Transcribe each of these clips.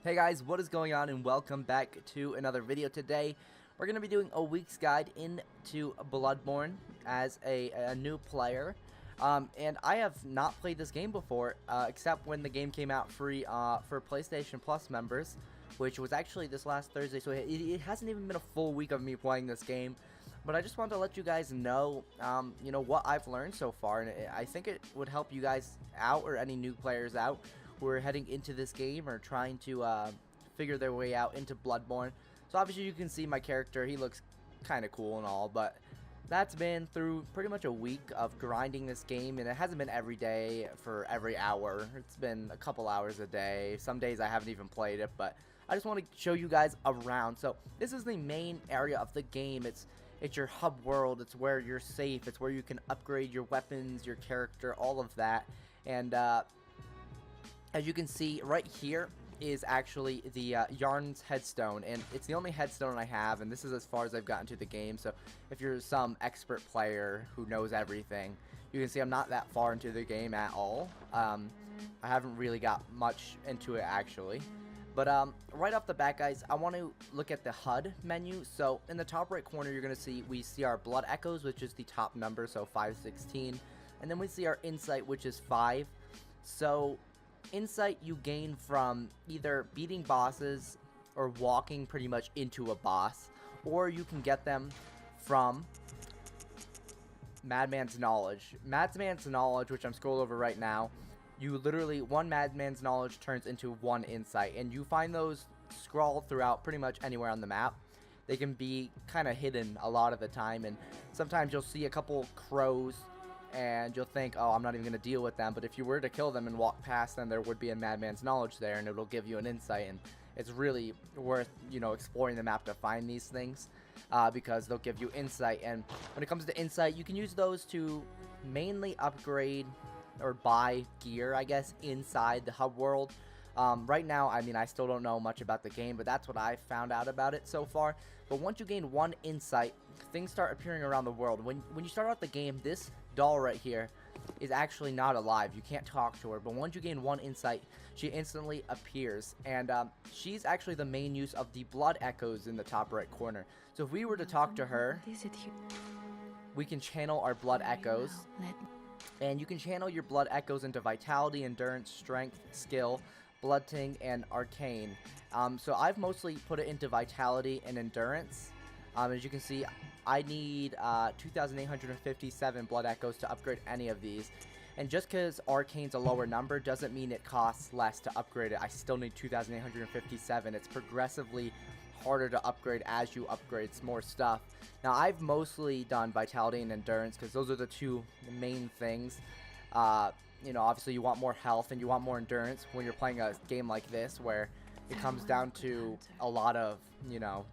Hey guys, what is going on and welcome back to another video. Today we're going to be doing a week's guide into Bloodborne as a new player. And I have not played this game before, except when the game came out free for PlayStation Plus members, which was actually this last Thursday, so it hasn't even been a full week of me playing this game. But I just wanted to let you guys know, what I've learned so far, and I think it would help you guys out, or any new players out, who are heading into this game or trying to figure their way out into Bloodborne. So obviously you can see my character, he looks kind of cool and all, but that's been through pretty much a week of grinding this game, and it hasn't been every day for every hour. It's been a couple hours a day. Some days I haven't even played it, but I just want to show you guys around. So this is the main area of the game. It's your hub world. It's where you're safe. It's where you can upgrade your weapons, your character, all of that. And as you can see right here is actually the Yarn's headstone, and it's the only headstone I have, and this is as far as I've gotten to the game. So if you're some expert player who knows everything, you can see I'm not that far into the game at all. I haven't really got much into it actually. But right off the bat, guys, I want to look at the HUD menu. So in the top right corner, you're going to see we see our blood echoes, which is the top number, so 516, and then we see our insight, which is 5. So insight you gain from either beating bosses or walking pretty much into a boss, or you can get them from Madman's Knowledge. Madman's Knowledge, which I'm scrolling over right now, you literally, one Madman's Knowledge turns into one insight, and you find those scrawled throughout pretty much anywhere on the map. They can be kind of hidden a lot of the time, and sometimes you'll see a couple crows and you'll think, oh, I'm not even going to deal with them, but if you were to kill them and walk past them, there would be a Madman's Knowledge there, and it'll give you an insight, and it's really worth, exploring the map to find these things, because they'll give you insight. And when it comes to insight, you can use those to mainly upgrade or buy gear, I guess, inside the hub world. Right now, I mean, I still don't know much about the game, but that's what I found out about it so far. But once you gain one insight, things start appearing around the world. When you start out the game, this doll right here is actually not alive. You can't talk to her, but once you gain one insight, she instantly appears, and she's actually the main use of the blood echoes in the top right corner. So if we were to talk to her, we can channel our blood echoes, and you can channel your blood echoes into vitality, endurance, strength, skill, blood ting, and arcane. So I've mostly put it into vitality and endurance. As you can see, I need 2,857 blood echoes to upgrade any of these. And just because arcane's a lower number doesn't mean it costs less to upgrade it. I still need 2,857. It's progressively harder to upgrade as you upgrade more stuff. Now, I've mostly done vitality and endurance because those are the two main things. Obviously you want more health and you want more endurance when you're playing a game like this, where it comes down to a lot of,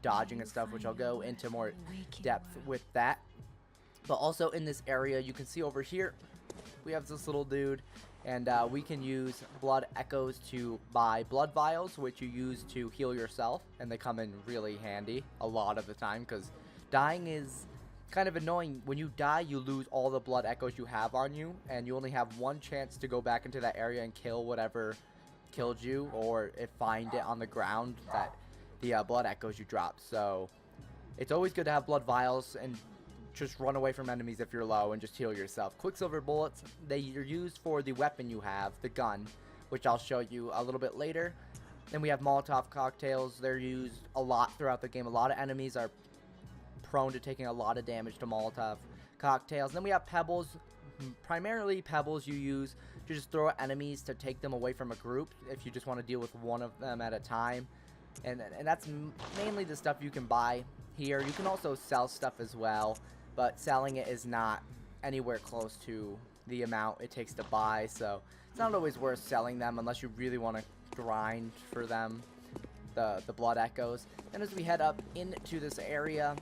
dodging and stuff, which I'll go into more depth with that. But also in this area, you can see over here, we have this little dude, and we can use blood echoes to buy blood vials, which you use to heal yourself, and they come in really handy a lot of the time, because dying is kind of annoying. When you die, you lose all the blood echoes you have on you, and you only have one chance to go back into that area and kill whatever killed you, or find it on the ground, that the blood echoes you drop. So it's always good to have blood vials and just run away from enemies if you're low and just heal yourself. Quicksilver bullets, they are used for the weapon you have, the gun, which I'll show you a little bit later. Then we have Molotov cocktails. They're used a lot throughout the game. A lot of enemies are prone to taking a lot of damage to Molotov cocktails. Then we have pebbles. Primarily pebbles you use to just throw at enemies to take them away from a group if you just want to deal with one of them at a time. And that's mainly the stuff you can buy here. You can also sell stuff as well, but selling it is not anywhere close to the amount it takes to buy, so it's not always worth selling them unless you really want to grind for them, the blood echoes. And as we head up into this area,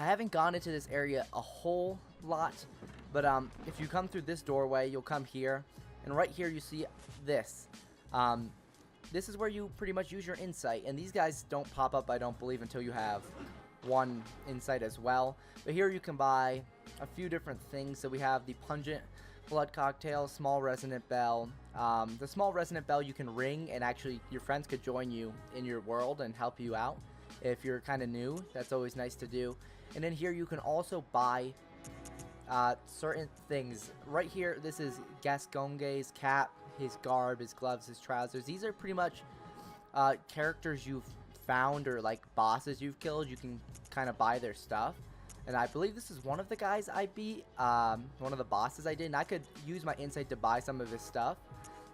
I haven't gone into this area a whole lot, but if you come through this doorway, you'll come here, and right here you see this. This is where you pretty much use your insight, and these guys don't pop up, I don't believe, until you have one insight as well. But here you can buy a few different things. So we have the pungent blood cocktail, small resonant bell. The small resonant bell you can ring, and actually your friends could join you in your world and help you out. If you're kind of new, that's always nice to do. And then here you can also buy certain things. Right here, this is Gasconge's cap, his garb, his gloves, his trousers. These are pretty much characters you've found or like bosses you've killed. You can kind of buy their stuff. And I believe this is one of the guys I beat, one of the bosses I did. And I could use my insight to buy some of his stuff.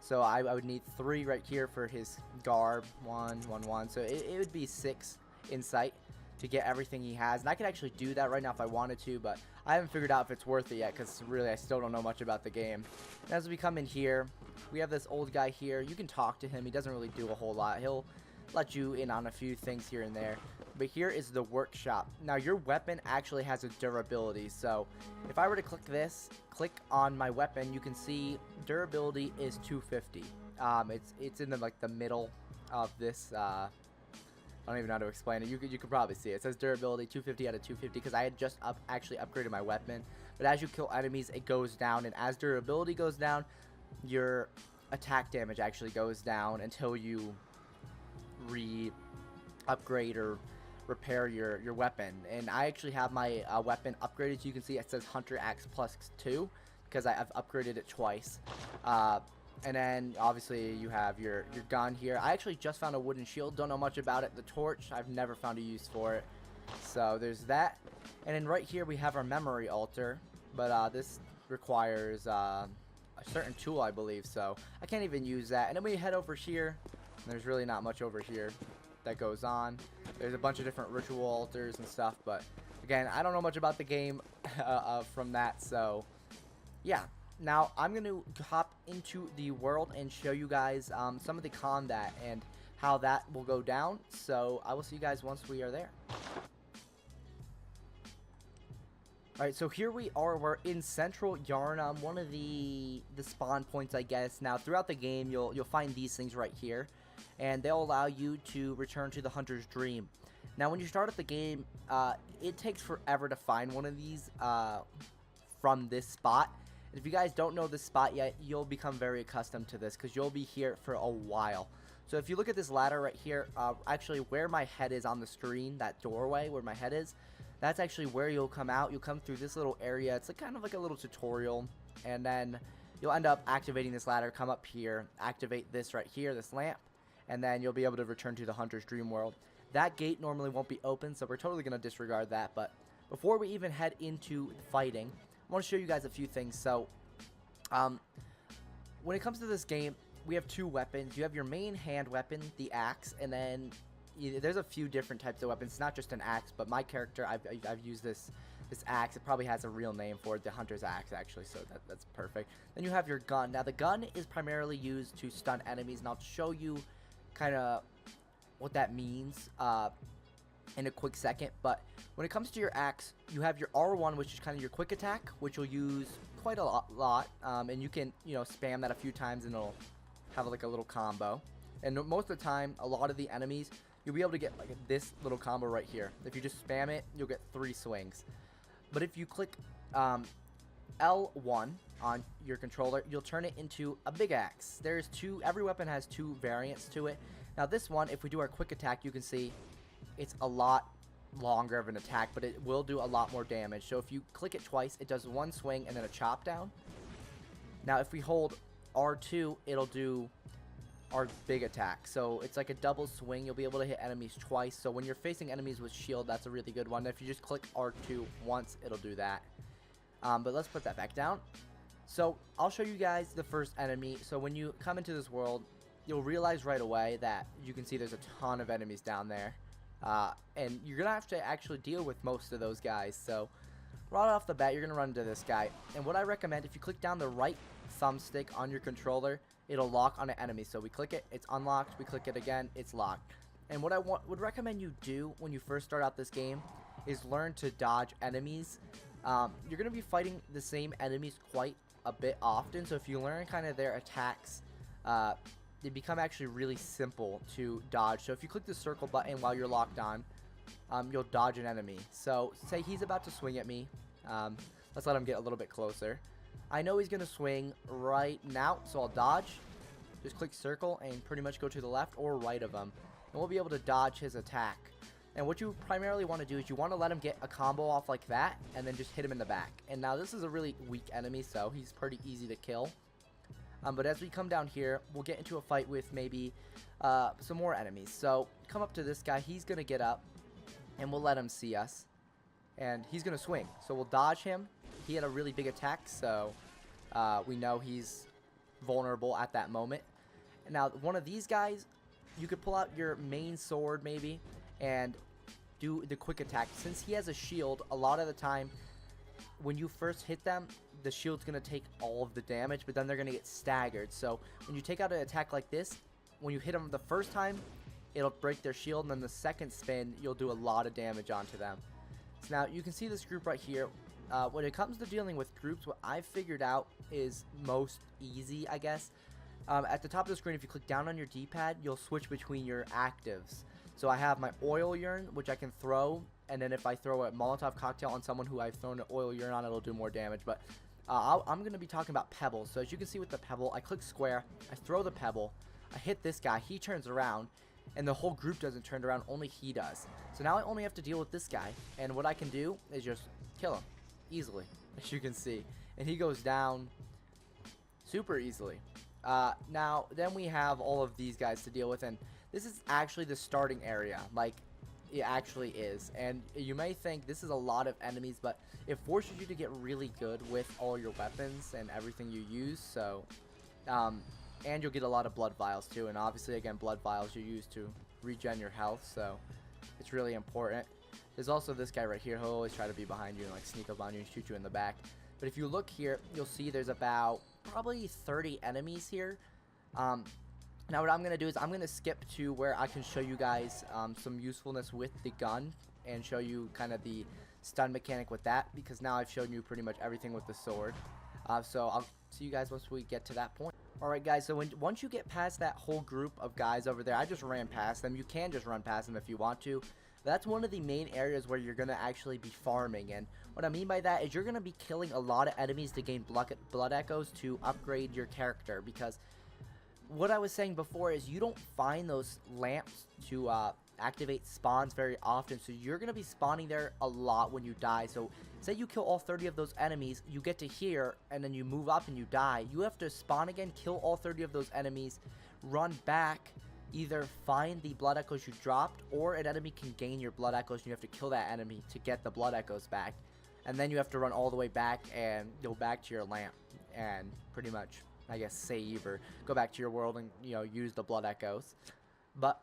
So I would need 3 right here for his garb. 1, 1, 1. So it would be 6 insight to get everything he has. And I could actually do that right now if I wanted to, but I haven't figured out if it's worth it yet because really I still don't know much about the game. And as we come in here, we have this old guy here. You can talk to him. He doesn't really do a whole lot. He'll let you in on a few things here and there. But here is the workshop. Now your weapon actually has a durability. So if I were to click on my weapon, you can see durability is 250. It's in the middle of this. I don't even know how to explain it. You could probably see it. It says durability 250 out of 250 because I had just actually upgraded my weapon. But as you kill enemies, it goes down, and as durability goes down, your attack damage actually goes down until you upgrade or repair your weapon. And I actually have my weapon upgraded, so you can see it says Hunter Axe plus 2 because I've upgraded it twice. And then obviously you have your gun here. I actually just found a wooden shield, don't know much about it. The torch, I've never found a use for it. So there's that. And then right here we have our memory altar, but this requires a certain tool, I believe, so I can't even use that. And then we head over here. There's really not much over here that goes on. There's a bunch of different ritual altars and stuff, but again, I don't know much about the game from that, so yeah. Now I'm going to hop into the world and show you guys some of the combat and how that will go down, so I will see you guys once we are there. Alright, so here we are. We're in Central Yarnum, one of the spawn points, I guess. Now, throughout the game, you'll find these things right here, and they'll allow you to return to the Hunter's Dream. Now, when you start at the game, it takes forever to find one of these from this spot. And if you guys don't know this spot yet, you'll become very accustomed to this because you'll be here for a while. So if you look at this ladder right here, actually where my head is on the screen, that doorway where my head is, that's actually where you'll come out. You'll come through this little area. It's kind of like a little tutorial. And then you'll end up activating this ladder, come up here, activate this right here, this lamp. And then you'll be able to return to the Hunter's Dream World. That gate normally won't be open, so we're totally going to disregard that. But before we even head into fighting, I want to show you guys a few things. So when it comes to this game, we have 2 weapons. You have your main hand weapon, the axe, and then there's a few different types of weapons. It's not just an axe, but my character, I've used this axe. It probably has a real name for it, the Hunter's Axe, actually, so that's perfect. Then you have your gun. Now, the gun is primarily used to stun enemies, and I'll show you kind of what that means in a quick second. But when it comes to your axe, you have your R1, which is kind of your quick attack, which you'll use quite a lot, and you can, spam that a few times, and it'll have like a little combo. And most of the time, a lot of the enemies, you'll be able to get like this little combo right here. If you just spam it, you'll get 3 swings. But if you click L1 on your controller, you'll turn it into a big axe. There's 2, every weapon has 2 variants to it. Now this one, if we do our quick attack, you can see it's a lot longer of an attack, but it will do a lot more damage. So if you click it twice, it does 1 swing and then a chop down. Now if we hold R2, it'll do our big attack. So it's like a double swing. You'll be able to hit enemies twice. So when you're facing enemies with shield, that's a really good one. If you just click R2 once, it'll do that. But let's put that back down. So I'll show you guys the first enemy. So when you come into this world, you'll realize right away that you can see there's a ton of enemies down there. And you're going to have to actually deal with most of those guys. So right off the bat, you're going to run into this guy. And what I recommend, if you click down the right thumbstick on your controller, it'll lock on an enemy. So we click it, it's unlocked. We click it again, it's locked. And what I would recommend you do when you first start out this game is learn to dodge enemies. You're going to be fighting the same enemies quite a bit often. So if you learn kind of their attacks, they become actually really simple to dodge. So if you click the circle button while you're locked on, you'll dodge an enemy. So say he's about to swing at me. Let's let him get a little bit closer. I know he's going to swing right now, so I'll dodge. Just click circle and pretty much go to the left or right of him. And we'll be able to dodge his attack. And what you primarily want to do is you want to let him get a combo off like that and then just hit him in the back. And now this is a really weak enemy, so he's pretty easy to kill. But as we come down here, we'll get into a fight with maybe some more enemies. So come up to this guy. He's going to get up and we'll let him see us. And he's going to swing. So we'll dodge him. He had a really big attack, so we know he's vulnerable at that moment. And now one of these guys, you could pull out your main sword maybe and do the quick attack. Since he has a shield, a lot of the time when you first hit them, the shield's going to take all of the damage, but then they're going to get staggered. So when you take out an attack like this, when you hit them the first time, it'll break their shield, and then the second spin, you'll do a lot of damage onto them. So now you can see this group right here. When it comes to dealing with groups, what I've figured out is most easy, I guess. At the top of the screen, if you click down on your D-pad, you'll switch between your actives. So I have my oil urn, which I can throw, and then if I throw a Molotov cocktail on someone who I've thrown an oil urn on, it'll do more damage. But I'm going to be talking about pebbles. So as you can see with the pebble, I click square, I throw the pebble, I hit this guy, he turns around, and the whole group doesn't turn around, only he does. So now I only have to deal with this guy, and what I can do is just kill him easily, as you can see. And he goes down super easily. Now, then we have all of these guys to deal with, and this is actually the starting area, like, it actually is. And you may think this is a lot of enemies, but it forces you to get really good with all your weapons and everything you use, so, and you'll get a lot of blood vials too, and obviously, again, blood vials you use to regen your health, so it's really important. There's also this guy right here, he'll always try to be behind you and like sneak up on you and shoot you in the back. But if you look here, you'll see there's about probably 30 enemies here. Now what I'm going to do is I'm going to skip to where I can show you guys some usefulness with the gun and show you kind of the stun mechanic with that, because now I've shown you pretty much everything with the sword. So I'll see you guys once we get to that point. Alright guys, so once you get past that whole group of guys over there, I just ran past them. You can just run past them if you want to. That's one of the main areas where you're going to actually be farming, and what I mean by that is you're going to be killing a lot of enemies to gain blood echoes to upgrade your character, because what I was saying before is you don't find those lamps to activate spawns very often, so you're going to be spawning there a lot when you die. So say you kill all 30 of those enemies, you get to here, and then you move up and you die. You have to spawn again, kill all 30 of those enemies, run back, either find the blood echoes you dropped, or an enemy can gain your blood echoes and you have to kill that enemy to get the blood echoes back. And then you have to run all the way back and go back to your lamp and pretty much, I guess, save or go back to your world and, you know, use the blood echoes. But,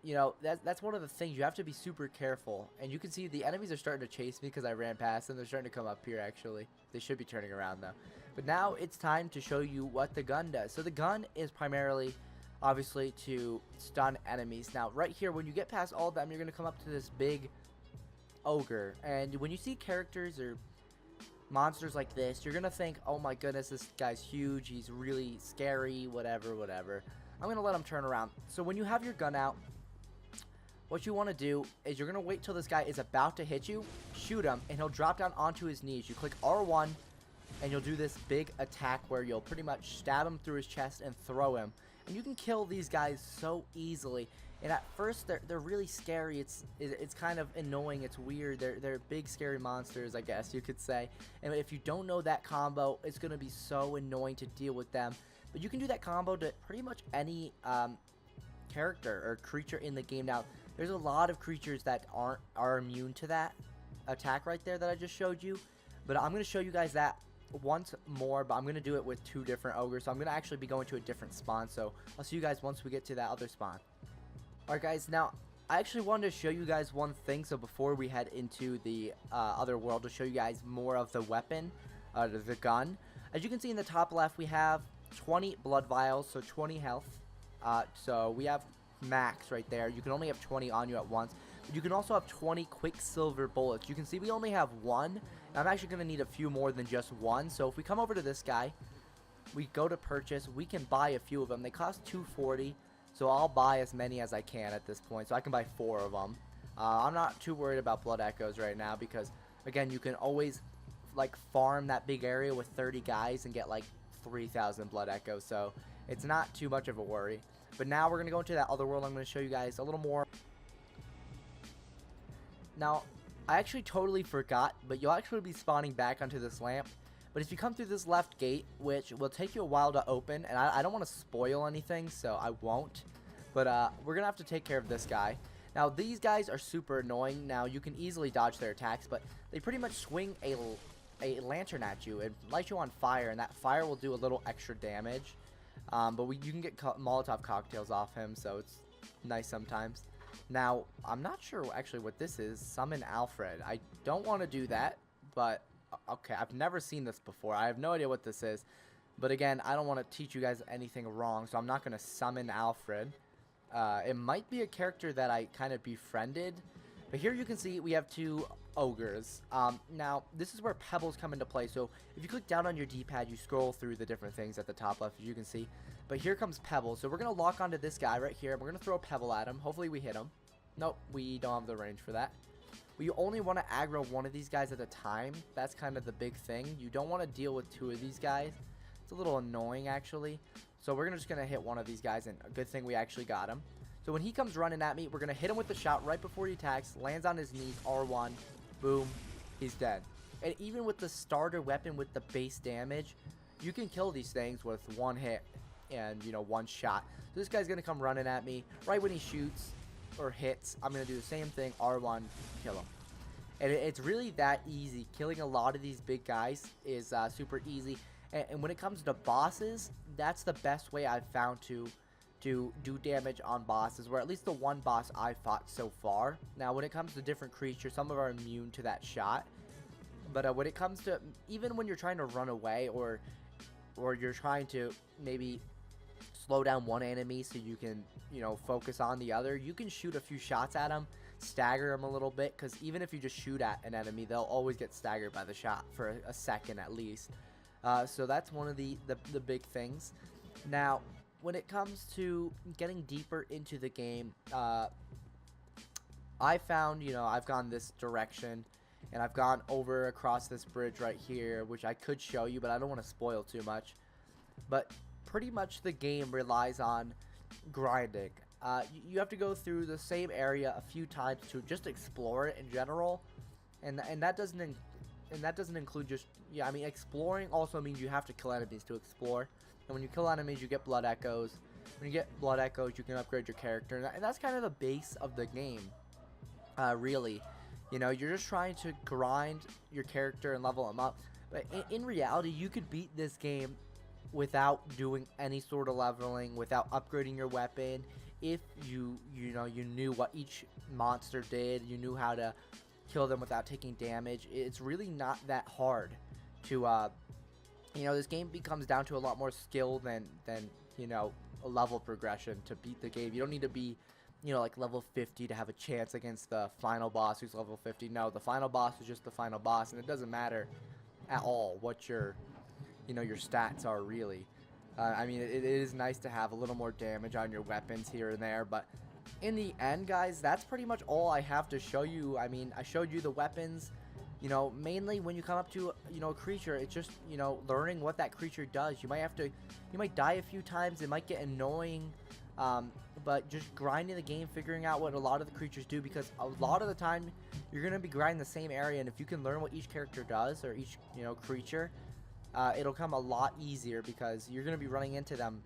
you know, that's one of the things. You have to be super careful. And you can see the enemies are starting to chase me because I ran past them. They're starting to come up here, actually. They should be turning around, though. But now it's time to show you what the gun does. So the gun is primarily, obviously, to stun enemies. Now, right here, when you get past all of them, you're going to come up to this big ogre. And when you see characters or monsters like this, you're going to think, oh my goodness, this guy's huge, he's really scary, whatever. I'm going to let him turn around. So when you have your gun out, what you want to do is you're going to wait till this guy is about to hit you, shoot him, and he'll drop down onto his knees. You click R1, and you'll do this big attack where you'll pretty much stab him through his chest and throw him. And you can kill these guys so easily. And at first, they're really scary. It's kind of annoying. It's weird. They're big, scary monsters, I guess you could say. And if you don't know that combo, it's going to be so annoying to deal with them. But you can do that combo to pretty much any character or creature in the game. Now, there's a lot of creatures that are immune to that attack right there that I just showed you. But I'm going to show you guys that once more, but I'm going to do it with 2 different ogres. So I'm going to actually be going to a different spawn. So I'll see you guys once we get to that other spawn. Alright guys, now I actually wanted to show you guys one thing. So before we head into the other world, to show you guys more of the weapon, the gun. As you can see in the top left, we have 20 blood vials, so 20 health. So we have max right there. You can only have 20 on you at once. But you can also have 20 quicksilver bullets. You can see we only have 1. And I'm actually going to need a few more than just 1. So if we come over to this guy, we go to purchase. We can buy a few of them. They cost $2.40. So I'll buy as many as I can at this point. So I can buy 4 of them. I'm not too worried about blood echoes right now because, again, you can always like farm that big area with 30 guys and get like 3,000 blood echoes, so it's not too much of a worry. But now we're gonna go into that other world. I'm gonna show you guys a little more. Now, I actually totally forgot, but you'll actually be spawning back onto this lamp. But if you come through this left gate, which will take you a while to open, and I don't want to spoil anything, so I won't. But we're gonna have to take care of this guy. Now, these guys are super annoying. Now, you can easily dodge their attacks, but they pretty much swing a lantern at you and light you on fire, and that fire will do a little extra damage. But you can get Molotov cocktails off him, so it's nice sometimes. Now, I'm not sure actually what this is. Summon Alfred. I don't want to do that, but okay, I've never seen this before. I have no idea what this is. But again, I don't want to teach you guys anything wrong, so I'm not going to summon Alfred. It might be a character that I kind of befriended. But here you can see we have two ogres. Now, this is where pebbles come into play. So if you click down on your D-pad, you scroll through the different things at the top left, as you can see. But here comes pebbles. So we're going to lock onto this guy right here. We're going to throw a pebble at him. Hopefully we hit him. Nope, we don't have the range for that. We only want to aggro one of these guys at a time. That's kind of the big thing. You don't want to deal with two of these guys. It's a little annoying, actually. So we're just going to hit one of these guys, and a good thing we actually got him. So when he comes running at me, we're going to hit him with the shot right before he attacks, lands on his knees, R1, boom, he's dead. And even with the starter weapon with the base damage, you can kill these things with one hit and, you know, one shot. So this guy's going to come running at me right when he shoots or hits. I'm going to do the same thing, R1, kill him. And it's really that easy. Killing a lot of these big guys is super easy. And when it comes to bosses, that's the best way I've found to do damage on bosses, or at least the one boss I fought so far. Now, when it comes to different creatures, some of them are immune to that shot. But when it comes to, even when you're trying to run away, or you're trying to maybe slow down one enemy so you can, you know, focus on the other, you can shoot a few shots at them, stagger them a little bit, because even if you just shoot at an enemy, they'll always get staggered by the shot for a second at least. So that's one of the big things. Now, when it comes to getting deeper into the game, I found, you know, I've gone this direction, and I've gone over across this bridge right here, which I could show you, but I don't want to spoil too much. But pretty much the game relies on grinding. You have to go through the same area a few times to just explore it in general, and that doesn't include just, yeah, I mean, exploring also means you have to kill enemies to explore. And when you kill enemies, you get blood echoes. When you get blood echoes, you can upgrade your character. And that's kind of the base of the game, really. You know, you're just trying to grind your character and level them up. But in reality, you could beat this game without doing any sort of leveling, without upgrading your weapon. If you knew what each monster did, you knew how to kill them without taking damage. It's really not that hard to you know, this game becomes down to a lot more skill than you know, a level progression to beat the game. You don't need to be, you know, like level 50 to have a chance against the final boss who's level 50. No, the final boss is just the final boss, and it doesn't matter at all what your, you know, your stats are really. I mean, it is nice to have a little more damage on your weapons here and there, but in the end, guys, that's pretty much all I have to show you. I mean, I showed you the weapons. You know, mainly when you come up to, you know, a creature, it's just, you know, learning what that creature does. You might die a few times. It might get annoying, but just grinding the game, figuring out what a lot of the creatures do, because a lot of the time you're going to be grinding the same area, and if you can learn what each character does, or each, you know, creature, it'll come a lot easier, because you're going to be running into them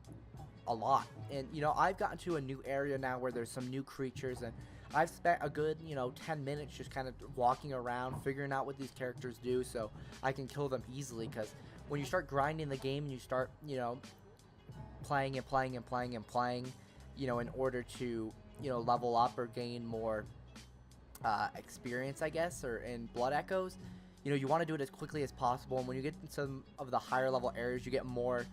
a lot. And, you know, I've gotten to a new area now where there's some new creatures, and I've spent a good, you know, 10 minutes just kind of walking around, figuring out what these characters do so I can kill them easily. Because when you start grinding the game and you start, you know, playing and playing and playing and playing, you know, in order to, you know, level up or gain more experience, I guess, or in blood echoes, you know, you want to do it as quickly as possible. And when you get in some of the higher level areas, you get more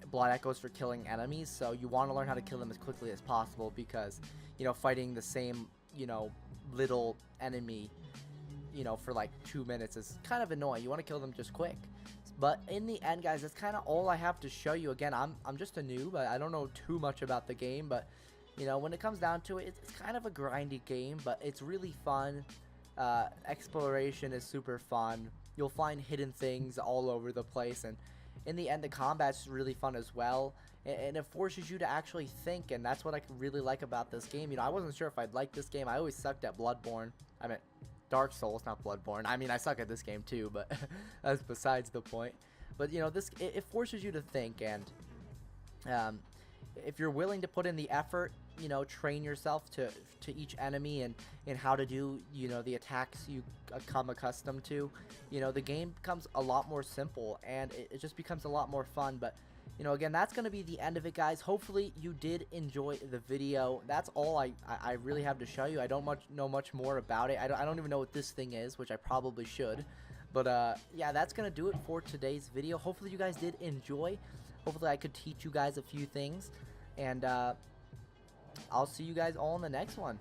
blood echoes for killing enemies, so you want to learn how to kill them as quickly as possible, because, you know, fighting the same, you know, little enemy, you know, for like 2 minutes is kind of annoying. You want to kill them just quick. But in the end, guys, that's kind of all I have to show you. Again, I'm just a noob. I don't know too much about the game, but, you know, when it comes down to it, it's kind of a grindy game, but it's really fun. Exploration is super fun. you'll find hidden things all over the place, and in the end the combat's really fun as well, and it forces you to actually think, and that's what I really like about this game. You know, I wasn't sure if I'd like this game. I always sucked at Bloodborne. I mean, Dark Souls, not Bloodborne. I mean, I suck at this game too, but that's besides the point. But you know, it forces you to think, and if you're willing to put in the effort, you know, train yourself to each enemy and how to do, you know, the attacks you come accustomed to, you know, the game becomes a lot more simple, and it just becomes a lot more fun. But you know, again, that's going to be the end of it, guys. Hopefully you did enjoy the video. That's all I really have to show you. I don't know much more about it. I don't even know what this thing is, which I probably should. But yeah, that's going to do it for today's video. Hopefully you guys did enjoy. Hopefully I could teach you guys a few things. And I'll see you guys all in the next one.